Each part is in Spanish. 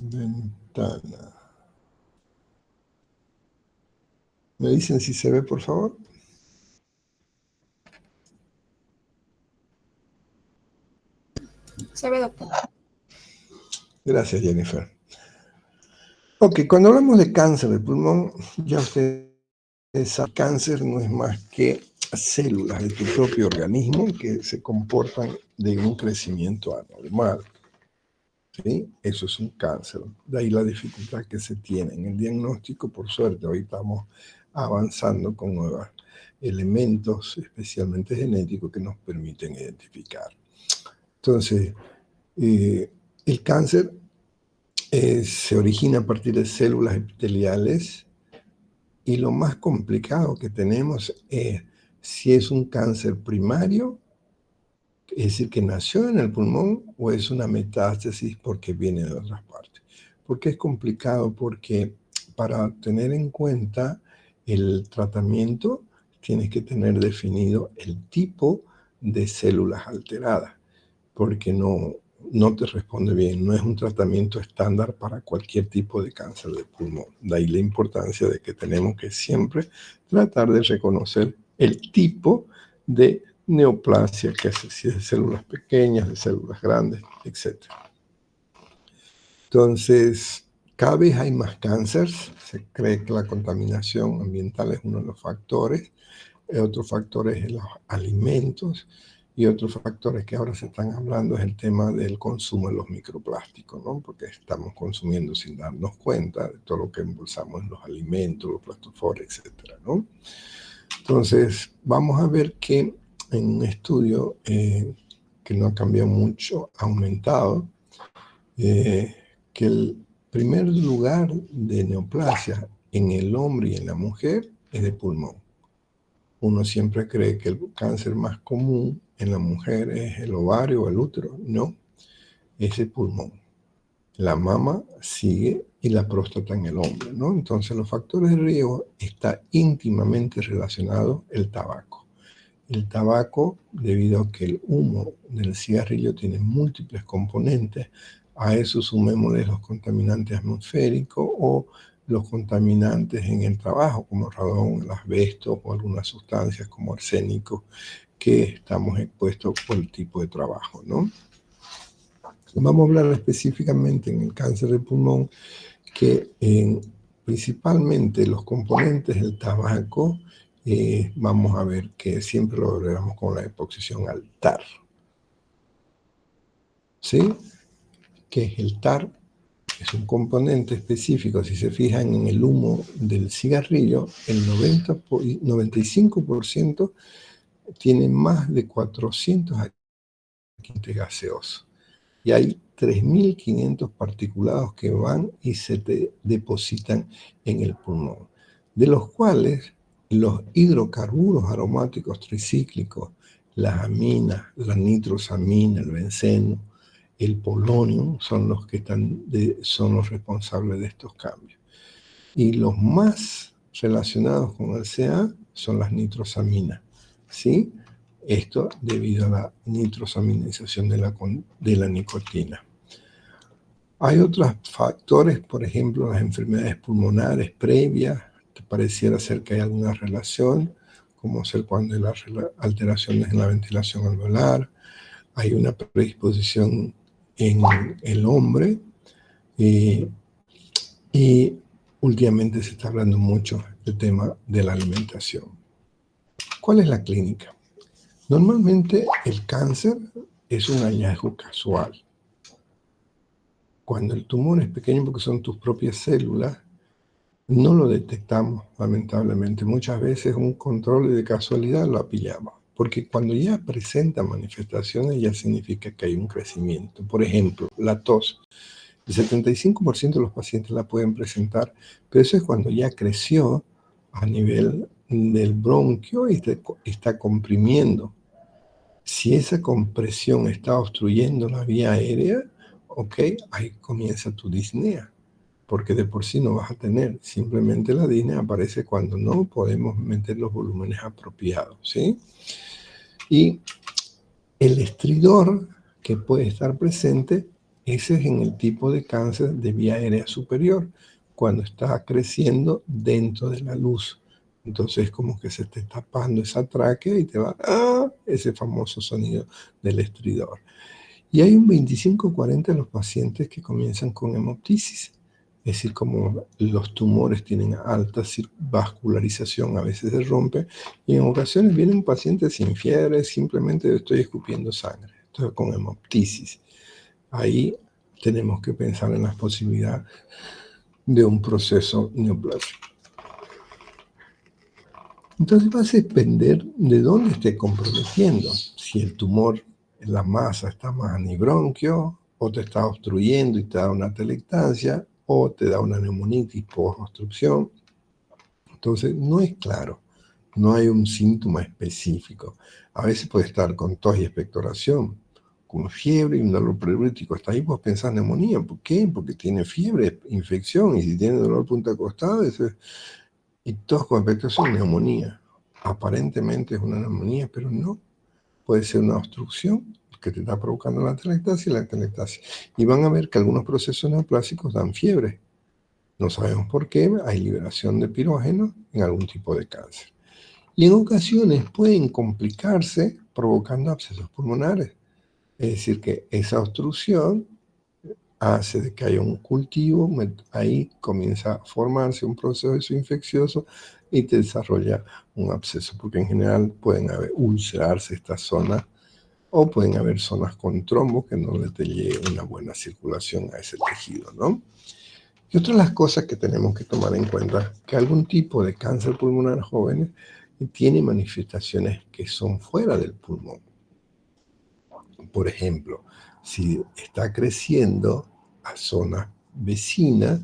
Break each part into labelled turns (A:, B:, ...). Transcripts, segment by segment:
A: Ventana. ¿Me dicen si se ve, por favor?
B: Se ve, doctor.
A: Gracias, Jennifer. Ok, cuando hablamos de cáncer de pulmón, ya ustedes saben, cáncer no es más que células de tu propio organismo que se comportan de un crecimiento anormal. ¿Sí? Eso es un cáncer. De ahí la dificultad que se tiene en el diagnóstico. Por suerte, hoy estamos avanzando con nuevos elementos, especialmente genéticos, que nos permiten identificar. Entonces, el cáncer se origina a partir de células epiteliales y lo más complicado que tenemos es si es un cáncer primario, es decir, que nació en el pulmón, o es una metástasis porque viene de otras partes. ¿Por qué es complicado? Porque para tener en cuenta el tratamiento tienes que tener definido el tipo de células alteradas, porque no te responde bien. No es un tratamiento estándar para cualquier tipo de cáncer de pulmón. De ahí la importancia de que tenemos que siempre tratar de reconocer el tipo de neoplasia, que es si es de células pequeñas, de células grandes, etc. Entonces, cada vez hay más cánceres. Se cree que la contaminación ambiental es uno de los factores. Otro factor es los alimentos, y otros factores que ahora se están hablando es el tema del consumo de los microplásticos, ¿no? Porque estamos consumiendo sin darnos cuenta de todo lo que embolsamos en los alimentos, los plastoforos, etcétera, ¿no? Entonces, vamos a ver que en un estudio que no ha cambiado mucho, ha aumentado, que el primer lugar de neoplasia en el hombre y en la mujer es de pulmón. Uno siempre cree que el cáncer más común en la mujer es el ovario o el útero. No, es el pulmón. La mama sigue y la próstata en el hombre, ¿no? Entonces, los factores de riesgo está íntimamente relacionado el tabaco. El tabaco, debido a que el humo del cigarrillo tiene múltiples componentes, a eso sumémosle los contaminantes atmosféricos o los contaminantes en el trabajo, como el radón, el asbesto o algunas sustancias como arsénico que estamos expuestos por el tipo de trabajo, ¿no? Vamos a hablar específicamente en el cáncer de pulmón que principalmente los componentes del tabaco, vamos a ver que siempre lo veremos con la exposición al TAR. ¿Sí? ¿Qué es el TAR? Es un componente específico. Si se fijan en el humo del cigarrillo, el 95% tiene más de 400 agentes gaseosos. Y hay 3.500 particulados que van y se depositan en el pulmón, de los cuales los hidrocarburos aromáticos tricíclicos, las aminas, la nitrosamina, el benceno, el polonio, son los que son los responsables de estos cambios. Y los más relacionados con el CA son las nitrosaminas, ¿sí? Esto debido a la nitrosaminización de la nicotina. Hay otros factores, por ejemplo, las enfermedades pulmonares previas, te pareciera ser que hay alguna relación, como ser cuando hay las alteraciones en la ventilación alveolar, hay una predisposición en el hombre, y últimamente se está hablando mucho del tema de la alimentación. ¿Cuál es la clínica? Normalmente el cáncer es un hallazgo casual. Cuando el tumor es pequeño, porque son tus propias células, no lo detectamos, lamentablemente. Muchas veces un control de casualidad lo pillamos, porque cuando ya presenta manifestaciones ya significa que hay un crecimiento. Por ejemplo, la tos. El 75% de los pacientes la pueden presentar, pero eso es cuando ya creció a nivel del bronquio y está comprimiendo. Si esa compresión está obstruyendo la vía aérea, ok, ahí comienza tu disnea, porque de por sí no vas a tener. Simplemente la disnea aparece cuando no podemos meter los volúmenes apropiados, ¿sí? Y el estridor que puede estar presente Ese es en el tipo de cáncer de vía aérea superior, cuando está creciendo dentro de la luz. Entonces como que se esté tapando esa tráquea y te va ese famoso sonido del estridor. Y hay un 25-40 de los pacientes que comienzan con hemoptisis. Es decir, como los tumores tienen alta vascularización, a veces se rompe, y en ocasiones vienen pacientes sin fiebre, simplemente estoy escupiendo sangre, estoy con hemoptisis. Ahí tenemos que pensar en la posibilidad de un proceso neoplásico. Entonces va a depender de dónde esté comprometiendo. Si el tumor, la masa está más en el bronquio, o te está obstruyendo y te da una atelectasia, o te da una neumonitis por obstrucción. Entonces no es claro, no hay un síntoma específico. A veces puede estar con tos y expectoración, con fiebre y un dolor pleúrico. Hasta ahí vos pensás neumonía. ¿Por qué? Porque tiene fiebre, infección, y si tiene dolor punta acostada, eso es. Y tos con expectoración, neumonía. Aparentemente es una neumonía, pero no. Puede ser una obstrucción que te está provocando la atelectasia y la atelectasia. Y van a ver que algunos procesos neoplásicos dan fiebre. No sabemos por qué, hay liberación de pirógeno en algún tipo de cáncer. Y en ocasiones pueden complicarse provocando abscesos pulmonares. Es decir, que esa obstrucción hace de que haya un cultivo, ahí comienza a formarse un proceso infeccioso y te desarrolla un absceso, porque en general pueden haber ulcerarse estas zonas o pueden haber zonas con trombos que no le llegue una buena circulación a ese tejido, ¿no? Y otra de las cosas que tenemos que tomar en cuenta es que algún tipo de cáncer pulmonar joven tiene manifestaciones que son fuera del pulmón. Por ejemplo, si está creciendo a zonas vecinas,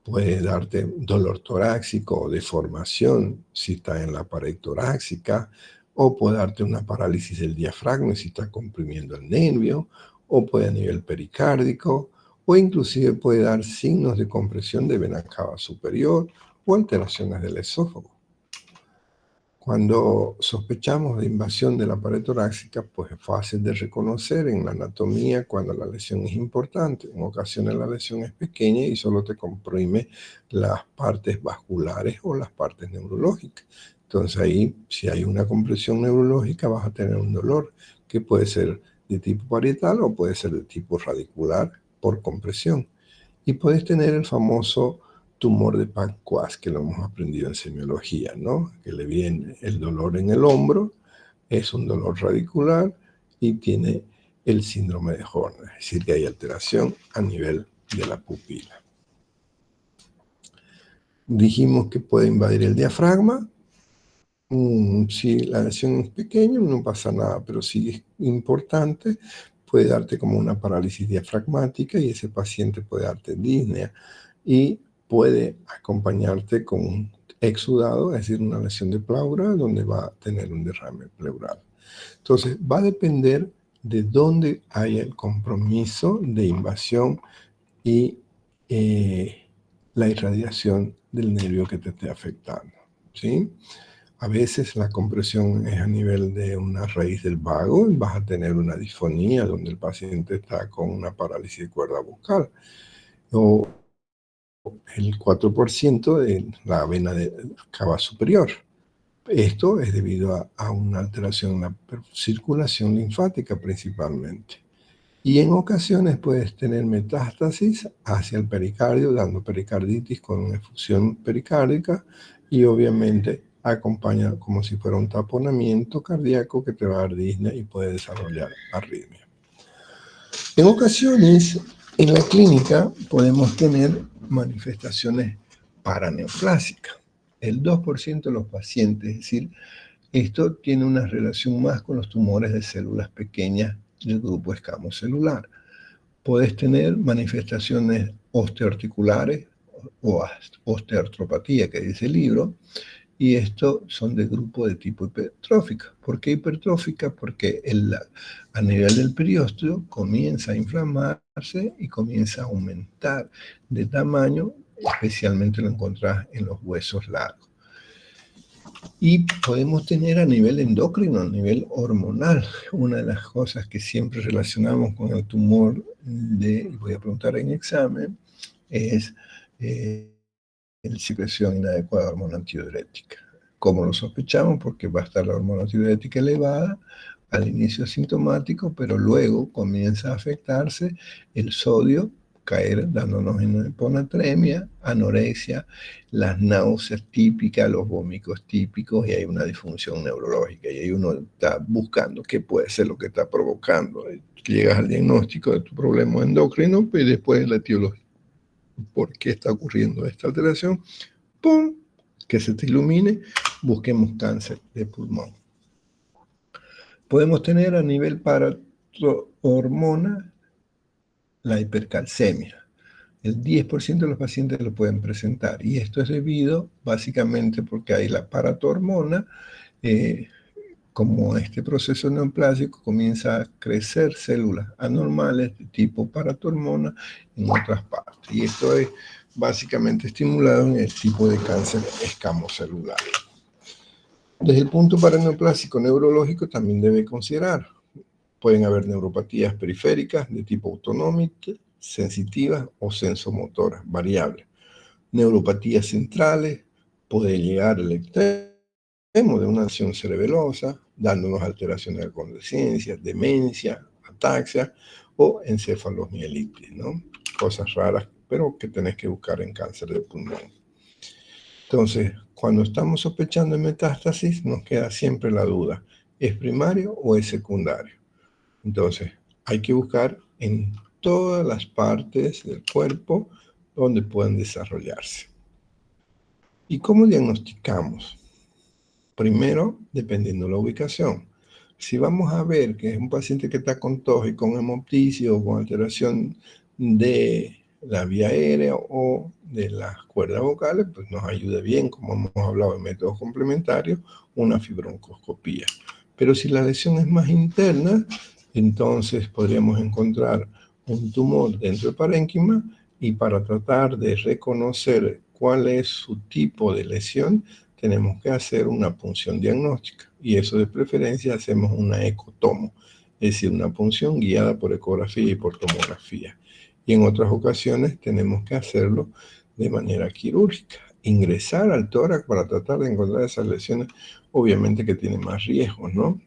A: puede darte dolor torácico o deformación si está en la pared torácica, o puede darte una parálisis del diafragma si está comprimiendo el nervio, o puede a nivel pericárdico, o inclusive puede dar signos de compresión de vena cava superior o alteraciones del esófago. Cuando sospechamos de invasión de la pared torácica, pues es fácil de reconocer en la anatomía cuando la lesión es importante. En ocasiones la lesión es pequeña y solo te comprime las partes vasculares o las partes neurológicas. Entonces ahí, si hay una compresión neurológica, vas a tener un dolor que puede ser de tipo parietal o puede ser de tipo radicular por compresión. Y puedes tener el famoso tumor de Panquas, que lo hemos aprendido en semiología, ¿no? Que le viene el dolor en el hombro, es un dolor radicular y tiene el síndrome de Horner, es decir, que hay alteración a nivel de la pupila. Dijimos que puede invadir el diafragma. Si la lesión es pequeña, no pasa nada, pero si es importante, puede darte como una parálisis diafragmática y ese paciente puede darte disnea y puede acompañarte con un exudado, es decir, una lesión de pleura, donde va a tener un derrame pleural. Entonces, va a depender de dónde haya el compromiso de invasión y la irradiación del nervio que te esté afectando, ¿sí? A veces la compresión es a nivel de una raíz del vago y vas a tener una disfonía donde el paciente está con una parálisis de cuerda bucal. O el 4% de la vena cava superior. Esto es debido a una alteración en la circulación linfática principalmente. Y en ocasiones puedes tener metástasis hacia el pericardio, dando pericarditis con una efusión pericárdica y obviamente acompaña como si fuera un taponamiento cardíaco que te va a dar disnea y puede desarrollar arritmia. En ocasiones, en la clínica podemos tener manifestaciones paraneoplásicas. El 2% de los pacientes, es decir, esto tiene una relación más con los tumores de células pequeñas del grupo escamocelular. Puedes tener manifestaciones osteoarticulares o osteoartropatía, que dice el libro, y estos son de grupo de tipo hipertrófica. ¿Por qué hipertrófica? Porque a nivel del periósteo comienza a inflamarse y comienza a aumentar de tamaño, especialmente lo encontrás en los huesos largos. Y podemos tener a nivel endocrino, a nivel hormonal. Una de las cosas que siempre relacionamos con el tumor voy a preguntar en examen, es la secreción inadecuada de hormona antidiurética. ¿Cómo lo sospechamos? Porque va a estar la hormona antidiurética elevada, al inicio asintomático, pero luego comienza a afectarse el sodio, caer dándonos en hiponatremia, anorexia, las náuseas típicas, los vómitos típicos, y hay una disfunción neurológica. Y ahí uno está buscando qué puede ser lo que está provocando. Llegas al diagnóstico de tu problema endocrino, y después la etiología. ¿Por qué está ocurriendo esta alteración? ¡Pum! Que se te ilumine, busquemos cáncer de pulmón. Podemos tener a nivel paratormona la hipercalcemia. El 10% de los pacientes lo pueden presentar, y esto es debido básicamente porque hay la paratormona, como este proceso neoplásico comienza a crecer células anormales de tipo paratormona en otras partes, y esto es básicamente estimulado en el tipo de cáncer escamocelular. Desde el punto paraneoplásico neurológico también debe considerar. Pueden haber neuropatías periféricas de tipo autonómica, sensitivas o sensomotoras, variables. Neuropatías centrales, puede llegar al extremo de una acción cerebelosa, dándonos alteraciones de la conciencia, demencia, ataxia o encefalomielitis, ¿no? Cosas raras, pero que tenés que buscar en cáncer de pulmón. Entonces, cuando estamos sospechando de metástasis, nos queda siempre la duda, ¿es primario o es secundario? Entonces, hay que buscar en todas las partes del cuerpo donde puedan desarrollarse. ¿Y cómo diagnosticamos? Primero, dependiendo de la ubicación. Si vamos a ver que es un paciente que está con tos y con hemoptisis o con alteración de la vía aérea o de las cuerdas vocales, pues nos ayuda bien, como hemos hablado de métodos complementarios, una fibroncoscopía. Pero si la lesión es más interna, entonces podríamos encontrar un tumor dentro del parénquima, y para tratar de reconocer cuál es su tipo de lesión, tenemos que hacer una punción diagnóstica, y eso de preferencia hacemos una ecotomo, es decir, una punción guiada por ecografía y por tomografía. Y en otras ocasiones tenemos que hacerlo de manera quirúrgica, ingresar al tórax para tratar de encontrar esas lesiones, obviamente que tienen más riesgos, ¿no?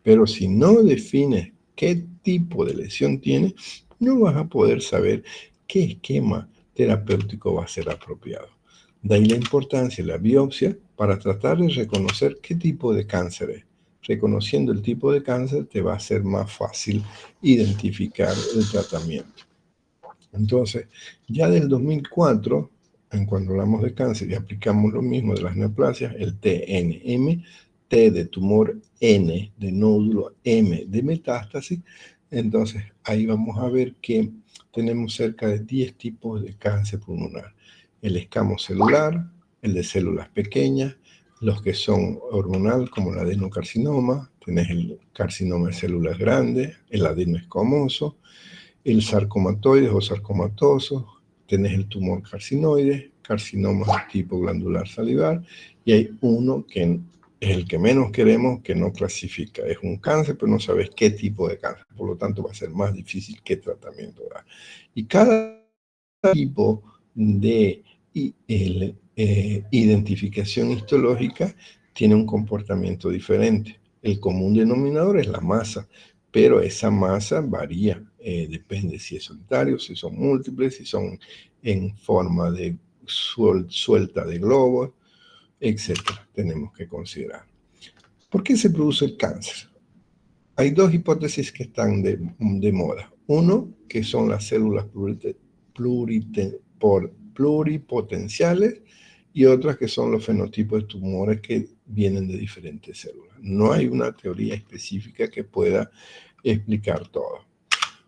A: Pero si no defines qué tipo de lesión tiene, no vas a poder saber qué esquema terapéutico va a ser apropiado. De ahí la importancia de la biopsia para tratar de reconocer qué tipo de cáncer es. Reconociendo el tipo de cáncer te va a ser más fácil identificar el tratamiento. Entonces, ya del 2004, en cuando hablamos de cáncer y aplicamos lo mismo de las neoplasias, el TNM, T de tumor, N de nódulo, M de metástasis, entonces ahí vamos a ver que tenemos cerca de 10 tipos de cáncer pulmonar. El escamocelular, el de células pequeñas, los que son hormonal, como el adenocarcinoma, tenés el carcinoma de células grandes, el adenoescamoso, el sarcomatoides o sarcomatoso, tenés el tumor carcinoide, carcinoma tipo glandular salivar, y hay uno que es el que menos queremos, que no clasifica. Es un cáncer, pero no sabes qué tipo de cáncer. Por lo tanto, va a ser más difícil qué tratamiento dar. Y cada tipo de identificación histológica tiene un comportamiento diferente. El común denominador es la masa, pero esa masa varía, depende si es solitario, si son múltiples, si son en forma de suelta de globos, etcétera. Tenemos que considerar. ¿Por qué se produce el cáncer? Hay dos hipótesis que están de moda. Uno, que son las células pluripotenciales, y otras que son los fenotipos de tumores que vienen de diferentes células. No hay una teoría específica que pueda explicar todo.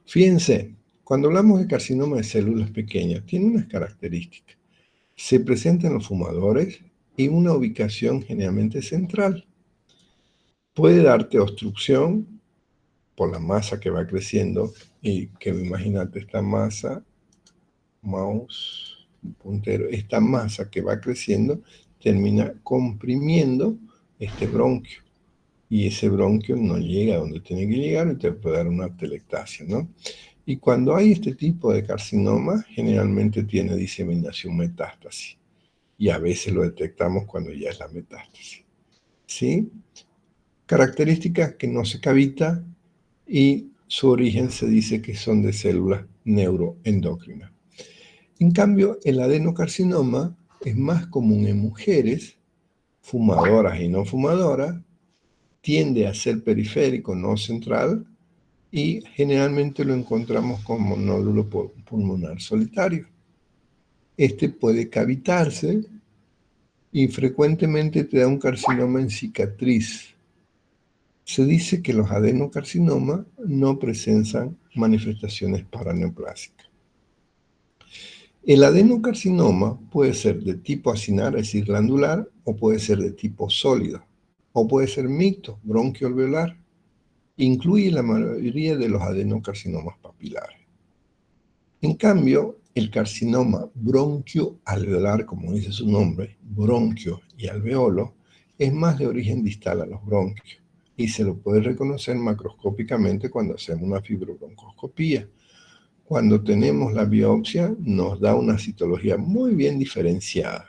A: Fíjense, cuando hablamos de carcinoma de células pequeñas, tiene unas características. Se presenta en los fumadores y una ubicación generalmente central. Puede darte obstrucción por la masa que va creciendo, y que imagínate esta masa, mouse, puntero, esta masa que va creciendo termina comprimiendo este bronquio. Y ese bronquio no llega a donde tiene que llegar y te puede dar una atelectasia, ¿no? Y cuando hay este tipo de carcinoma, generalmente tiene diseminación metástasis. Y a veces lo detectamos cuando ya es la metástasis. ¿Sí? Características que no se cavita y su origen se dice que son de células neuroendocrinas. En cambio, el adenocarcinoma es más común en mujeres, fumadoras y no fumadoras, tiende a ser periférico, no central, y generalmente lo encontramos como nódulo pulmonar solitario. Este puede cavitarse y frecuentemente te da un carcinoma en cicatriz. Se dice que los adenocarcinomas no presentan manifestaciones paraneoplásicas. El adenocarcinoma puede ser de tipo acinar, es decir, glandular, o puede ser de tipo sólido, o puede ser mixto, bronquioalveolar. Incluye la mayoría de los adenocarcinomas papilares. En cambio, el carcinoma bronquioalveolar, como dice su nombre, bronquio y alveolo, es más de origen distal a los bronquios y se lo puede reconocer macroscópicamente cuando hacemos una fibrobroncoscopía. Cuando tenemos la biopsia, nos da una citología muy bien diferenciada.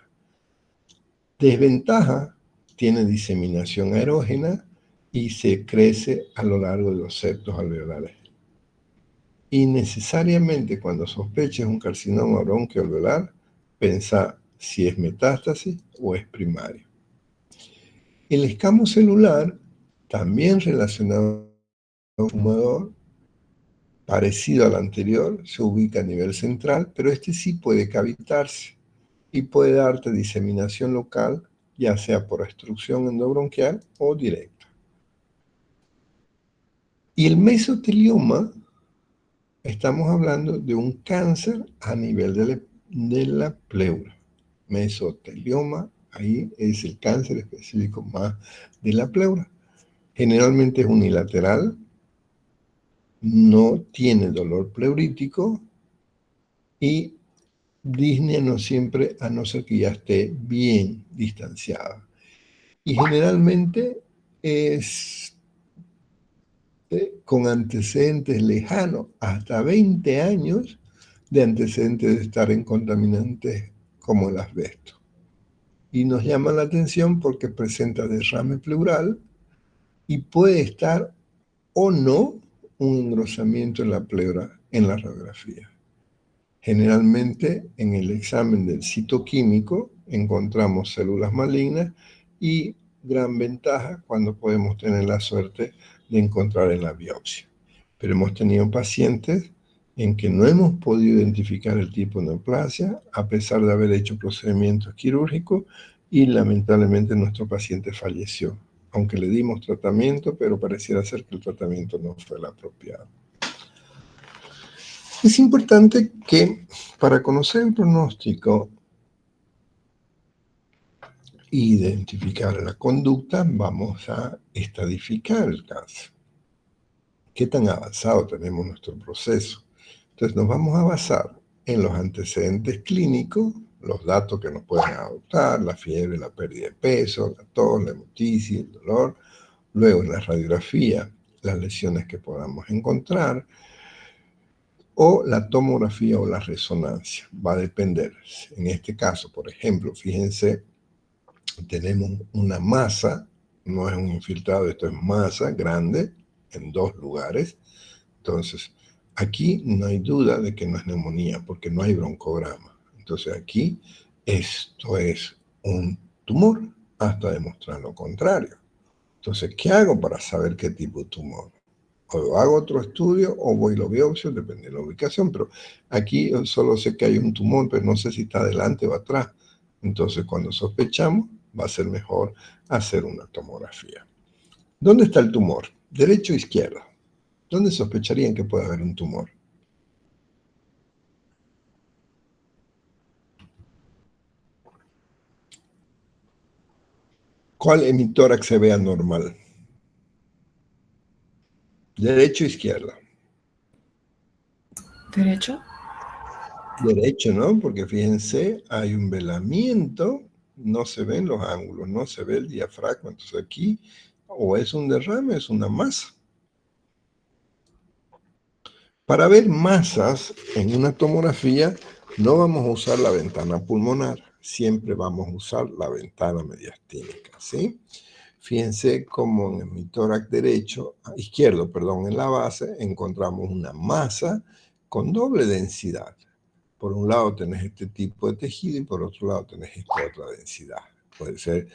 A: Desventaja, tiene diseminación aerógena y se crece a lo largo de los septos alveolares. Y necesariamente cuando sospeches un carcinoma bronquioalveolar, pensá si es metástasis o es primario. El escamo celular, también relacionado con el fumador, parecido al anterior, se ubica a nivel central, pero este sí puede cavitarse y puede darte diseminación local, ya sea por obstrucción endobronquial o directa. Y el mesotelioma, estamos hablando de un cáncer a nivel de la pleura. Mesotelioma, ahí es el cáncer específico más de la pleura. Generalmente es unilateral, no tiene dolor pleurítico y disnea no siempre, a no ser que ya esté bien distanciada. Y generalmente es con antecedentes lejanos, hasta 20 años de antecedentes de estar en contaminantes como el asbesto. Y nos llama la atención porque presenta derrame pleural y puede estar o no un engrosamiento en la pleura en la radiografía. Generalmente en el examen del citoquímico encontramos células malignas y gran ventaja cuando podemos tener la suerte de encontrar en la biopsia. Pero hemos tenido pacientes en que no hemos podido identificar el tipo de neoplasia a pesar de haber hecho procedimientos quirúrgicos y lamentablemente nuestro paciente falleció, aunque le dimos tratamiento, pero pareciera ser que el tratamiento no fue el apropiado. Es importante que para conocer el pronóstico e identificar la conducta, vamos a estadificar el cáncer. ¿Qué tan avanzado tenemos nuestro proceso? Entonces nos vamos a basar en los antecedentes clínicos, los datos que nos pueden adoptar, la fiebre, la pérdida de peso, la tos, la hemoptisis, el dolor, luego en la radiografía, las lesiones que podamos encontrar, o la tomografía o la resonancia. Va a depender. En este caso, por ejemplo, fíjense, tenemos una masa, no es un infiltrado, esto es masa grande en dos lugares. Entonces, aquí no hay duda de que no es neumonía porque no hay broncograma. Entonces, aquí esto es un tumor hasta demostrar lo contrario. Entonces, ¿qué hago para saber qué tipo de tumor? O hago otro estudio o voy a la biopsia, depende de la ubicación, pero aquí solo sé que hay un tumor, pero no sé si está adelante o atrás. Entonces, cuando sospechamos, va a ser mejor hacer una tomografía. ¿Dónde está el tumor? ¿Derecho o izquierda? ¿Dónde sospecharían que puede haber un tumor? ¿Cuál emitórax se vea normal? ¿Derecho o izquierda?
B: ¿Derecho?
A: Derecho, ¿no? Porque fíjense, hay un velamiento no se ven los ángulos, no se ve el diafragma. Entonces aquí o es un derrame, es una masa. Para ver masas en una tomografía no vamos a usar la ventana pulmonar, siempre vamos a usar la ventana mediastínica, ¿sí? Fíjense cómo en mi tórax izquierdo, en la base encontramos una masa con doble densidad. Por un lado tenés este tipo de tejido y por otro lado tenés esta otra densidad. Puede ser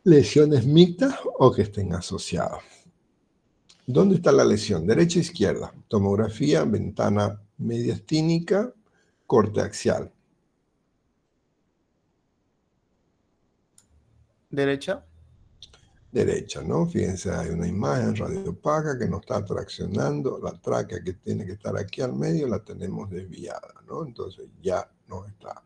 A: lesiones mixtas o que estén asociadas. ¿Dónde está la lesión? Derecha e izquierda. Tomografía, ventana mediastínica, corte axial.
B: Derecha.
A: Derecha, ¿no? Fíjense, hay una imagen radiopaca que nos está traccionando. La tráquea que tiene que estar aquí al medio la tenemos desviada, ¿no? Entonces ya no está.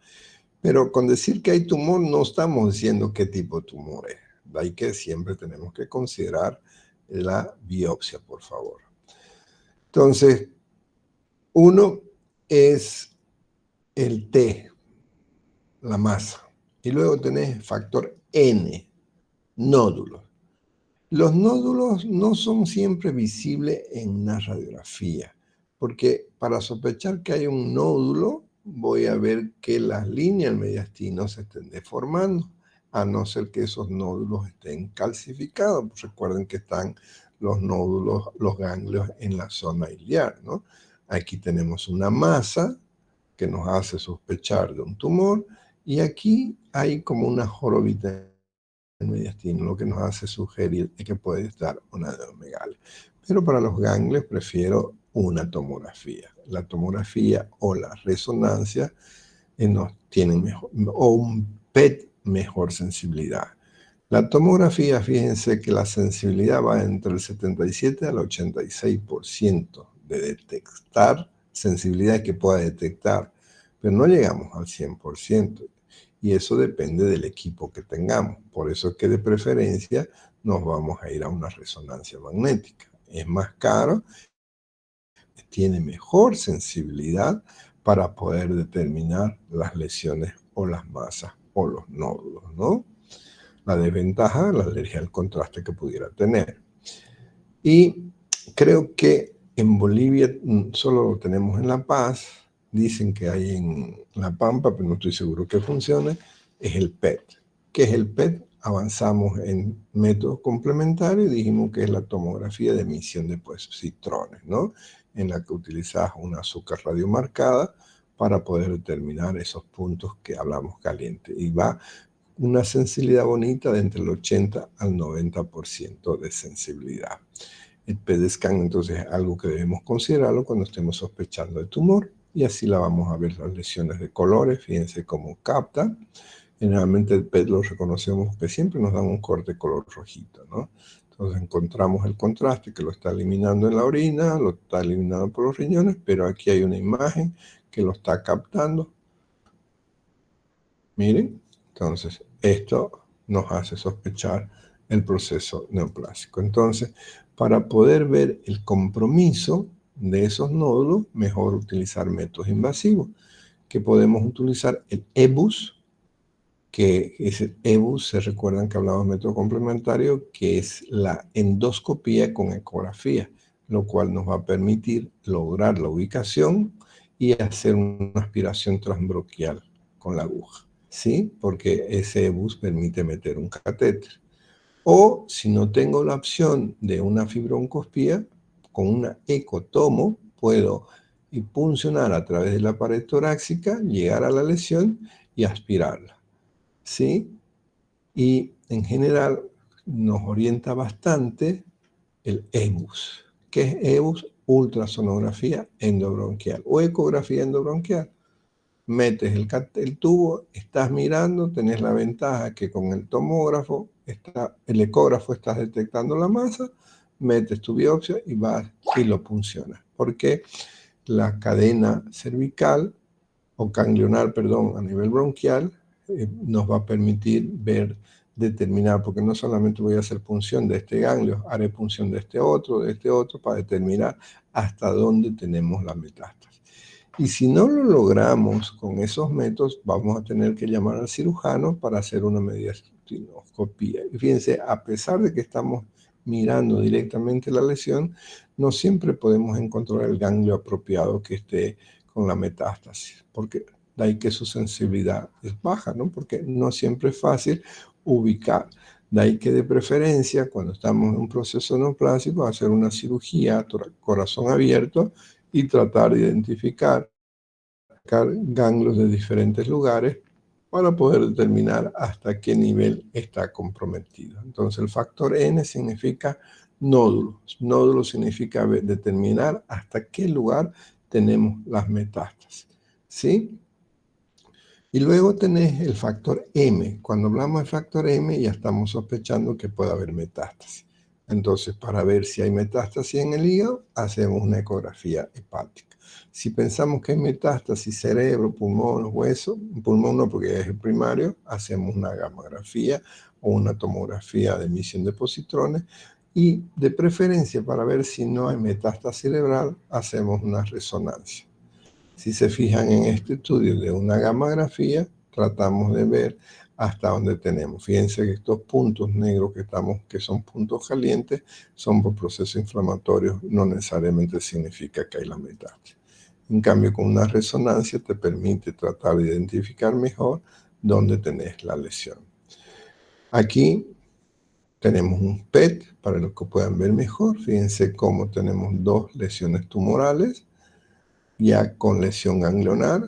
A: Pero con decir que hay tumor no estamos diciendo qué tipo de tumor es. De ahí que siempre tenemos que considerar la biopsia, por favor. Entonces, uno es el T, la masa. Y luego tenés factor N, nódulos. Los nódulos no son siempre visibles en una radiografía, porque para sospechar que hay un nódulo, voy a ver que las líneas del mediastino se estén deformando, a no ser que esos nódulos estén calcificados. Pues recuerden que están los nódulos, los ganglios en la zona iliar, ¿no? Aquí tenemos una masa que nos hace sospechar de un tumor, y aquí hay como una jorobita en el mediastino, lo que nos hace sugerir que puede estar una adenomegalia. Pero para los ganglios prefiero una tomografía. La tomografía o la resonancia nos tienen mejor, o un PET mejor sensibilidad. La tomografía, fíjense que la sensibilidad va entre el 77 al 86% de detectar, sensibilidad que pueda detectar, pero no llegamos al 100%. Y eso depende del equipo que tengamos. Por eso es que de preferencia nos vamos a ir a una resonancia magnética. Es más caro, tiene mejor sensibilidad para poder determinar las lesiones o las masas o los nódulos, ¿no? La desventaja, la alergia al contraste que pudiera tener. Y creo que en Bolivia solo lo tenemos en La Paz. Dicen que hay en La Pampa, pero no estoy seguro que funcione. Es el PET. ¿Qué es el PET? Avanzamos en métodos complementarios y dijimos que es la tomografía de emisión de positrones, ¿no? En la que utilizas una azúcar radiomarcada para poder determinar esos puntos que hablamos caliente. Y va una sensibilidad bonita de entre el 80 al 90% de sensibilidad. El PET scan entonces es algo que debemos considerarlo cuando estemos sospechando de tumor, y así la vamos a ver las lesiones de colores. Fíjense cómo capta. Generalmente el PET lo reconocemos que siempre nos da un corte color rojito, ¿no? Entonces encontramos el contraste que lo está eliminando en la orina, lo está eliminando por los riñones, pero aquí hay una imagen que lo está captando. Miren, entonces esto nos hace sospechar el proceso neoplásico. Entonces, para poder ver el compromiso de esos nódulos, mejor utilizar métodos invasivos, que podemos utilizar el EBUS, que es el EBUS, se recuerdan que hablamos de método complementario, que es la endoscopía con ecografía, lo cual nos va a permitir lograr la ubicación y hacer una aspiración transbronquial con la aguja, ¿sí? Porque ese EBUS permite meter un catéter. O si no tengo la opción de una fibroncopía, con una ecotomo puedo puncionar a través de la pared torácica, llegar a la lesión y aspirarla, ¿sí? Y en general nos orienta bastante el EBUS. ¿Qué es EBUS? Ultrasonografía endobronquial o ecografía endobronquial. Metes el tubo, estás mirando, tenés la ventaja que con el tomógrafo, el ecógrafo estás detectando la masa, metes tu biopsia y vas y lo puncionas. Porque la cadena cervical o ganglionar, perdón, a nivel bronquial, nos va a permitir ver, determinar, porque no solamente voy a hacer punción de este ganglio, haré punción de este otro, para determinar hasta dónde tenemos la metástasis. Y si no lo logramos con esos métodos, vamos a tener que llamar al cirujano para hacer una mediastinoscopía. Y fíjense, a pesar de que estamos mirando directamente la lesión, no siempre podemos encontrar el ganglio apropiado que esté con la metástasis, porque de ahí que su sensibilidad es baja, ¿no? Porque no siempre es fácil ubicar. De ahí que de preferencia, cuando estamos en un proceso neoplásico, hacer una cirugía corazón abierto y tratar de identificar ganglios de diferentes lugares para poder determinar hasta qué nivel está comprometido. Entonces el factor N significa nódulos. Nódulo significa determinar hasta qué lugar tenemos las metástasis. ¿Sí? Y luego tenés el factor M. Cuando hablamos de factor M ya estamos sospechando que puede haber metástasis. Entonces, para ver si hay metástasis en el hígado, hacemos una ecografía hepática. Si pensamos que hay metástasis cerebro, pulmón, hueso, pulmón no porque es el primario, hacemos una gamografía o una tomografía de emisión de positrones y de preferencia para ver si no hay metástasis cerebral, hacemos una resonancia. Si se fijan en este estudio de una gamografía, tratamos de ver hasta dónde tenemos. Fíjense que estos puntos negros que son puntos calientes, son por procesos inflamatorios, no necesariamente significa que hay la metástasis. En cambio, con una resonancia te permite tratar de identificar mejor dónde tenés la lesión. Aquí tenemos un PET para los que puedan ver mejor. Fíjense cómo tenemos dos lesiones tumorales, ya con lesión ganglionar.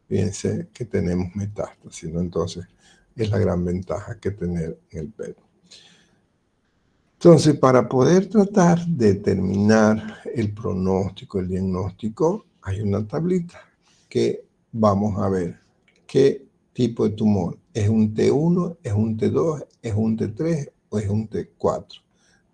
A: Fíjense que tenemos metástasis, ¿no? Entonces, es la gran ventaja que tener en el PET. Entonces, para poder tratar de determinar el pronóstico, el diagnóstico, hay una tablita que vamos a ver qué tipo de tumor. ¿Es un T1, es un T2, es un T3 o es un T4?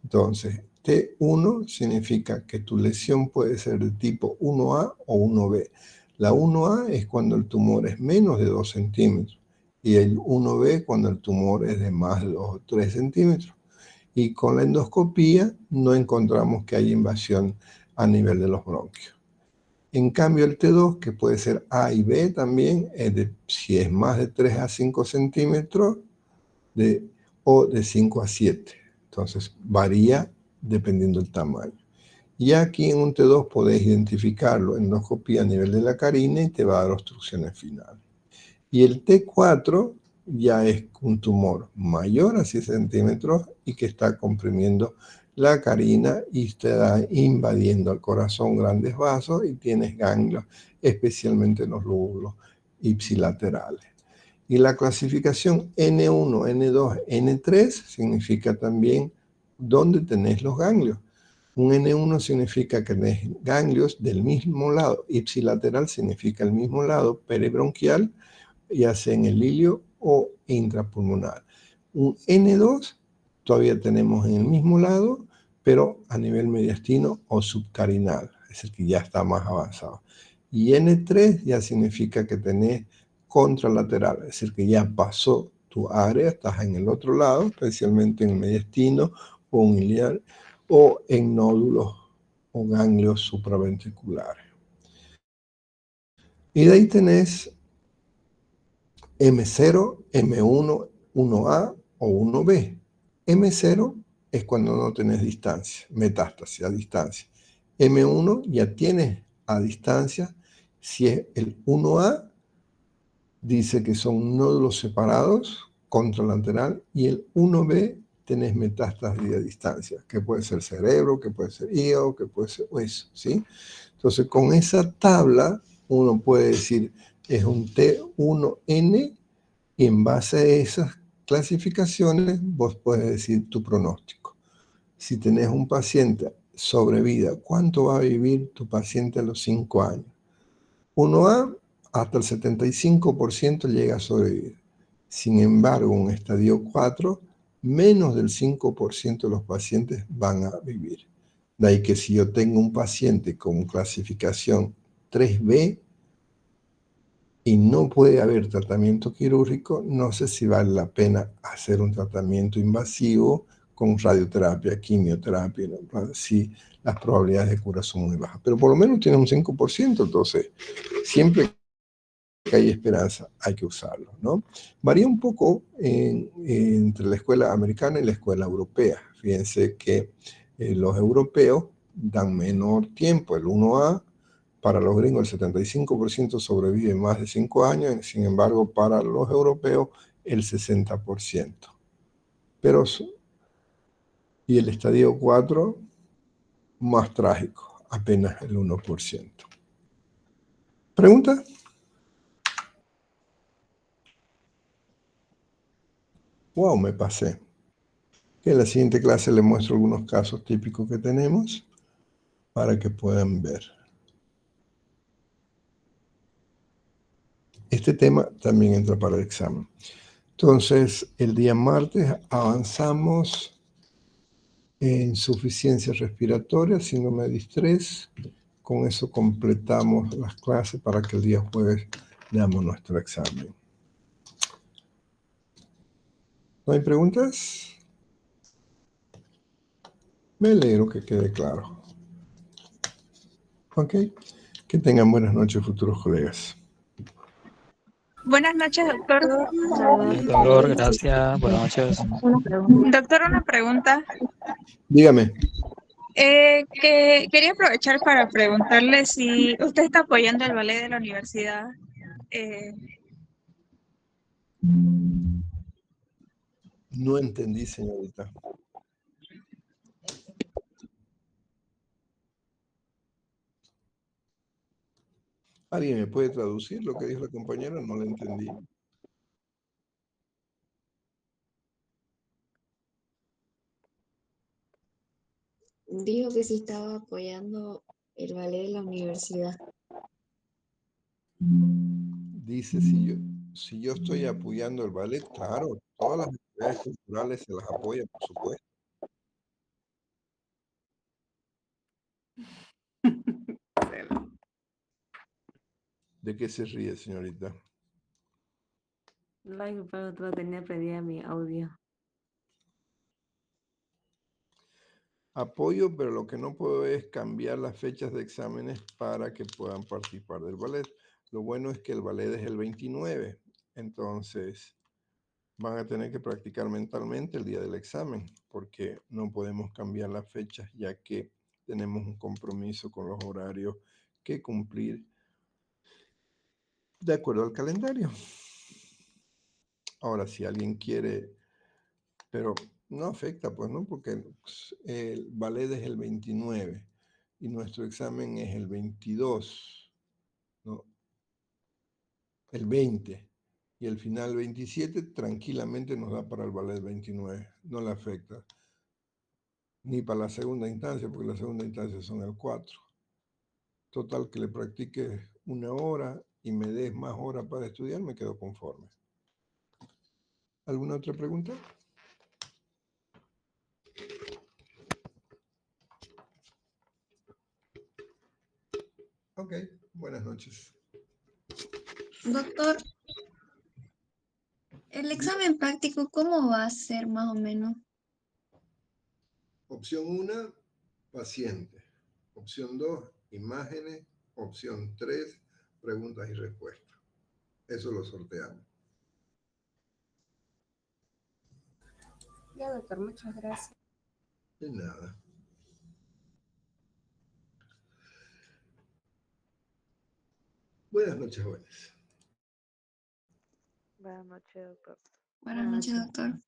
A: Entonces, T1 significa que tu lesión puede ser de tipo 1A o 1B. La 1A es cuando el tumor es menos de 2 centímetros y el 1B cuando el tumor es de más de 2 o 3 centímetros. Y con la endoscopía no encontramos que haya invasión a nivel de los bronquios. En cambio, el T2, que puede ser A y B también, si es más de 3 a 5 centímetros o de 5 a 7. Entonces, varía dependiendo del tamaño. Y aquí en un T2 podés identificarlo, endoscopía a nivel de la carina y te va a dar obstrucciones finales. Y el T4 ya es un tumor mayor a 6 centímetros y que está comprimiendo la carina y está invadiendo al corazón grandes vasos y tienes ganglios, especialmente en los lóbulos ipsilaterales. Y la clasificación N1, N2, N3 significa también dónde tenés los ganglios. Un N1 significa que tenés ganglios del mismo lado, ipsilateral significa el mismo lado, peribronquial, ya sea en el ilio o intrapulmonar. Un N2 todavía tenemos en el mismo lado, pero a nivel mediastino o subcarinal, es decir, que ya está más avanzado. Y N3 ya significa que tenés contralateral, es decir, que ya pasó tu área, estás en el otro lado, especialmente en el mediastino o un iliar, o en nódulos o ganglios supraventriculares. Y de ahí tenés M0, M1, 1A o 1B. M0 es cuando no tenés distancia, metástasis a distancia. M1 ya tienes a distancia. Si es el 1A, dice que son nódulos separados, contralateral, y el 1B tenés metástasis a distancia, que puede ser cerebro, que puede ser hígado, que puede ser hueso, ¿sí? Entonces, con esa tabla, uno puede decir, es un T1N, y en base a esas clasificaciones, vos puedes decir tu pronóstico. Si tenés un paciente sobre vida, ¿cuánto va a vivir tu paciente a los 5 años? 1A, hasta el 75% llega a sobrevivir. Sin embargo, en estadio 4, menos del 5% de los pacientes van a vivir. De ahí que si yo tengo un paciente con clasificación 3B, y no puede haber tratamiento quirúrgico, no sé si vale la pena hacer un tratamiento invasivo con radioterapia, quimioterapia, ¿no? Sí, las probabilidades de cura son muy bajas. Pero por lo menos tiene un 5%, entonces siempre que hay esperanza hay que usarlo, ¿no? Varía un poco entre la escuela americana y la escuela europea. Fíjense que los europeos dan menor tiempo, el 1A. Para los gringos el 75% sobrevive más de 5 años, sin embargo para los europeos el 60%. Pero, y el estadio 4, más trágico, apenas el 1%. ¿Pregunta? Wow, me pasé. En la siguiente clase les muestro algunos casos típicos que tenemos para que puedan ver. Este tema también entra para el examen. Entonces, el día martes avanzamos en insuficiencia respiratoria, síndrome de distrés. Con eso completamos las clases para que el día jueves leamos nuestro examen. ¿No hay preguntas? Me alegro que quede claro. Ok. Que tengan buenas noches, futuros colegas.
B: Buenas noches, doctor.
C: Doctor, gracias. Buenas noches.
B: Doctor, una pregunta.
A: Dígame.
B: Que quería aprovechar para preguntarle si usted está apoyando el ballet de la universidad.
A: No entendí, señorita. ¿Alguien me puede traducir lo que dijo la compañera? No lo entendí.
D: Dijo que sí estaba apoyando el ballet de la universidad.
A: Dice, si yo estoy apoyando el ballet, claro, todas las actividades culturales se las apoya, por supuesto. ¿De qué se ríe, señorita?
E: Pero tenía pedida mi audio.
A: Apoyo, pero lo que no puedo es cambiar las fechas de exámenes para que puedan participar del ballet. Lo bueno es que el ballet es el 29, entonces van a tener que practicar mentalmente el día del examen, porque no podemos cambiar las fechas ya que tenemos un compromiso con los horarios que cumplir de acuerdo al calendario. Ahora, si alguien quiere, pero no afecta, pues, ¿no? Porque el ballet es el 29 y nuestro examen es el 22, ¿no? El 20. Y el final 27 tranquilamente nos da para el ballet 29. No le afecta. Ni para la segunda instancia, porque la segunda instancia son el 4. Total, que le practique 1 hora y me des más horas para estudiar, me quedo conforme. ¿Alguna otra pregunta? Ok, buenas noches.
D: Doctor, el examen práctico, ¿cómo va a ser más o menos?
A: Opción 1, paciente. Opción 2, imágenes. Opción 3, preguntas y respuestas. Eso lo sorteamos.
E: Ya, doctor, muchas gracias.
A: De nada. Buenas noches, jóvenes.
E: Buenas noches, doctor.
D: Buenas noches, doctor.